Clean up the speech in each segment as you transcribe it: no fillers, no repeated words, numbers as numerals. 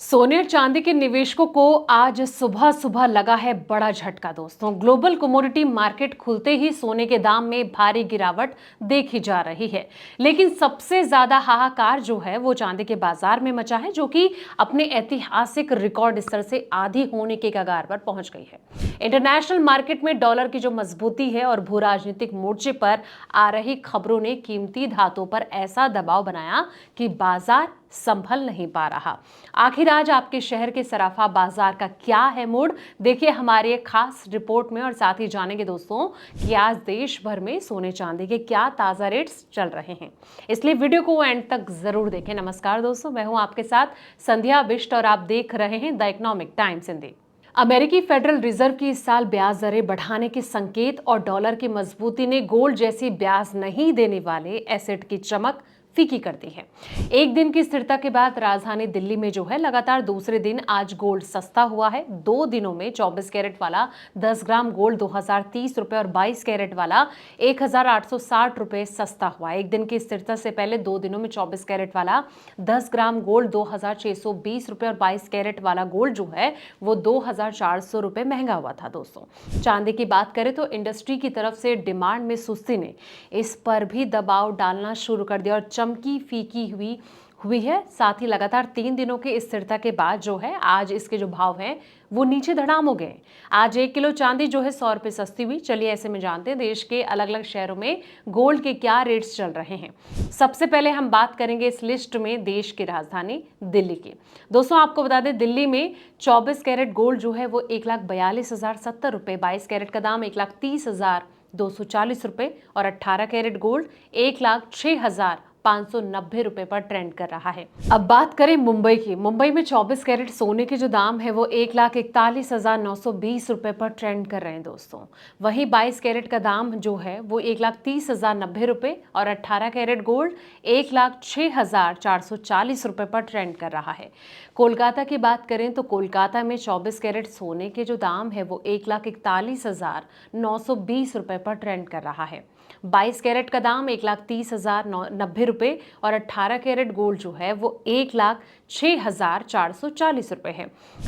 सोने और चांदी के निवेशकों को आज सुबह सुबह लगा है बड़ा झटका। दोस्तों, ग्लोबल कमोडिटी मार्केट खुलते ही सोने के दाम में भारी गिरावट देखी जा रही है। लेकिन सबसे ज्यादा हाहाकार जो है वो चांदी के बाजार में मचा है, जो कि अपने ऐतिहासिक रिकॉर्ड स्तर से आधी होने के कगार पर पहुंच गई है। इंटरनेशनल मार्केट में डॉलर की जो मजबूती है और भू राजनीतिक मोर्चे पर आ रही खबरों ने कीमती धातुओं पर ऐसा दबाव बनाया कि बाजार संभल नहीं पा रहा। आखिर आज आपके शहर के सराफा बाजार का क्या है मूड, देखिए हमारी एक खास रिपोर्ट में। और साथ ही जानेंगे दोस्तों कि आज देश भर में सोने चांदी के क्या ताजा रेट्स चल रहे हैं, इसलिए वीडियो को एंड तक जरूर देखें। नमस्कार दोस्तों, मैं हूं आपके साथ संध्या बिष्ट और आप देख रहे हैं द इकोनॉमिक टाइम्स हिंदी। अमेरिकी फेडरल रिजर्व की इस साल ब्याज दरें बढ़ाने के संकेत और डॉलर की मजबूती ने गोल्ड जैसी ब्याज नहीं देने वाले एसेट की चमक फीकी कर दी है। एक दिन की स्थिरता के बाद राजधानी दिल्ली में जो है लगातार दूसरे दिन आज गोल्ड सस्ता हुआ है। 2 दिनों में 24 कैरेट वाला 10 ग्राम गोल्ड 2030 रुपए और 22 कैरेट वाला 1860 रुपए सस्ता हुआ। एक दिन की स्थिरता से पहले 2 दिनों में 24 कैरेट वाला 10 ग्राम गोल्ड 2620 रुपए और 22 कैरेट वाला गोल्ड जो है वो 2400 रुपए महंगा हुआ था। दोस्तों, चांदी की बात करें तो इंडस्ट्री की तरफ से डिमांड में सुस्ती ने इस पर भी दबाव डालना शुरू कर दिया और चमकी फीकी हुई है। साथ ही लगातार 3 दिनों की स्थिरता के बाद जो है आज इसके जो भाव हैं वो नीचे धड़ाम हो गए। आज 1 किलो चांदी जो है 100 रुपए सस्ती हुई। चलिए ऐसे में जानते हैं देश के अलग अलग शहरों में गोल्ड के क्या रेट्स चल रहे हैं। सबसे पहले हम बात करेंगे इस लिस्ट में देश की राजधानी दिल्ली की। दोस्तों, आपको बता दें दिल्ली में 24 कैरेट गोल्ड जो है वो 1,42,070 रुपए, 22 कैरेट का दाम 1,30,240 रुपए और 18 कैरेट गोल्ड 1,06,590 रुपए पर ट्रेंड कर रहा है। अब बात करें मुंबई की। मुंबई में 24 कैरेट सोने के जो दाम है वो 1,41,920 रुपए पर ट्रेंड कर रहे हैं। दोस्तों, वहीं 22 कैरेट का दाम जो है वो 1,30,090 रुपए और 18 कैरेट गोल्ड 1,06,440 रुपए पर ट्रेंड कर रहा है। कोलकाता की बात करें तो कोलकाता में 24 कैरेट सोने के जो दाम है वो 1,41,920 रुपए पर ट्रेंड कर रहा है। 22 कैरेट का दाम 1,30,090 रुपए और 18 कैरेट गोल्ड जो है वो 1,06,440 रुपए है।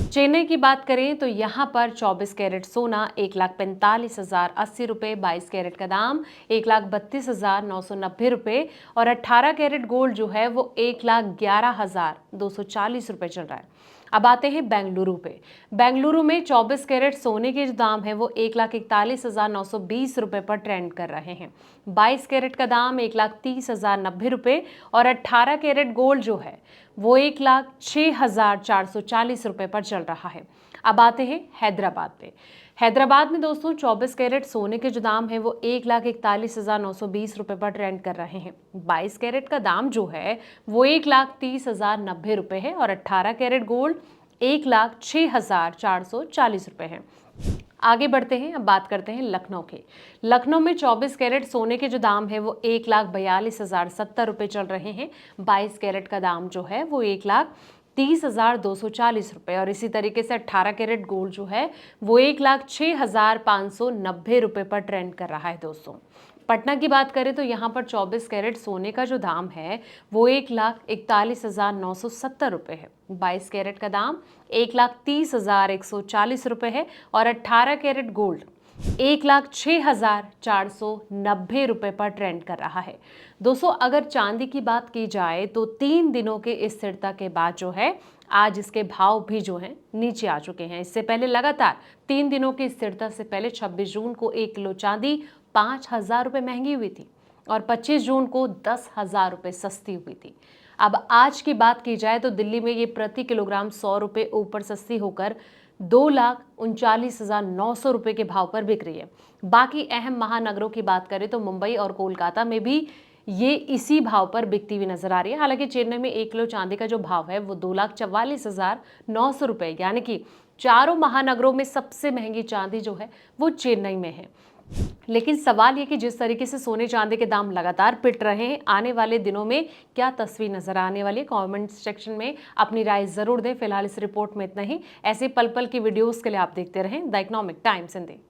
चेन्नई की बात करें तो यहाँ पर 24 कैरेट सोना 1,45,080 रुपए, 22 कैरेट का दाम 1,32,990 रुपए और 18 कैरेट गोल्ड जो है वो 1,11,240 रुपए चल रहा है। अब आते हैं बेंगलुरु पे। बेंगलुरु में 24 कैरेट सोने के जो दाम है वो 1,41,920 रुपए पर ट्रेंड कर रहे हैं। 22 कैरेट का दाम 1,30,090 रुपए और 18 कैरेट गोल्ड जो है वो 1,06,440 रुपए पर चल रहा है। अब आते हैं हैदराबाद पे। हैदराबाद में दोस्तों 24 कैरेट सोने के जो दाम है वो 1,41,920 रुपए पर ट्रेंड कर रहे हैं। 22 कैरेट का दाम जो है वो 1,30,090 रुपए है और 18 कैरेट गोल्ड 1,06,440 रुपए है। आगे बढ़ते हैं, अब बात करते हैं लखनऊ के। लखनऊ में 24 कैरेट सोने के जो दाम है वो 1,42,070 रुपए चल रहे हैं। 22 कैरेट का दाम जो है वो 1,30,240 रुपए और इसी तरीके से 18 कैरेट गोल्ड जो है वो 1,06,590 रुपए पर ट्रेंड कर रहा है। दोस्तों, पटना की बात करें तो यहाँ पर 24 कैरेट सोने का जो दाम है वो 1,41,970 रुपए है। 22 कैरेट का दाम 1,30,140 रुपए है और 18 कैरेट गोल्ड 1,06,490 रुपए पर ट्रेंड कर रहा है। दोस्तों, अगर चांदी की बात की जाए तो 3 दिनों के स्थिरता के बाद जो है आज इसके भाव भी जो हैं नीचे आ चुके हैं। इससे पहले लगातार 3 दिनों की स्थिरता से पहले 26 जून को 1 किलो चांदी 5,000 रुपए महंगी हुई थी और 25 जून को 10,000 रुपए सस्ती हुई थी। अब आज की बात की जाए तो दिल्ली में ये प्रति किलोग्राम 100 रुपए ऊपर सस्ती होकर 2,39,900 रुपए के भाव पर बिक रही है। बाकी अहम महानगरों की बात करें तो मुंबई और कोलकाता में भी ये इसी भाव पर बिकती हुई नजर आ रही है। हालांकि चेन्नई में 1 किलो चांदी का जो भाव है वो 2,44,900 रुपए, यानी कि चारों महानगरों में सबसे महंगी चांदी जो है वो चेन्नई में है। लेकिन सवाल ये कि जिस तरीके से सोने चांदी के दाम लगातार पिट रहे हैं, आने वाले दिनों में क्या तस्वीर नजर आने वाली है, कमेंट सेक्शन में अपनी राय जरूर दें। फिलहाल इस रिपोर्ट में इतना ही। ऐसे पल पल की वीडियोस के लिए आप देखते रहें द इकोनॉमिक टाइम्स हिंदी।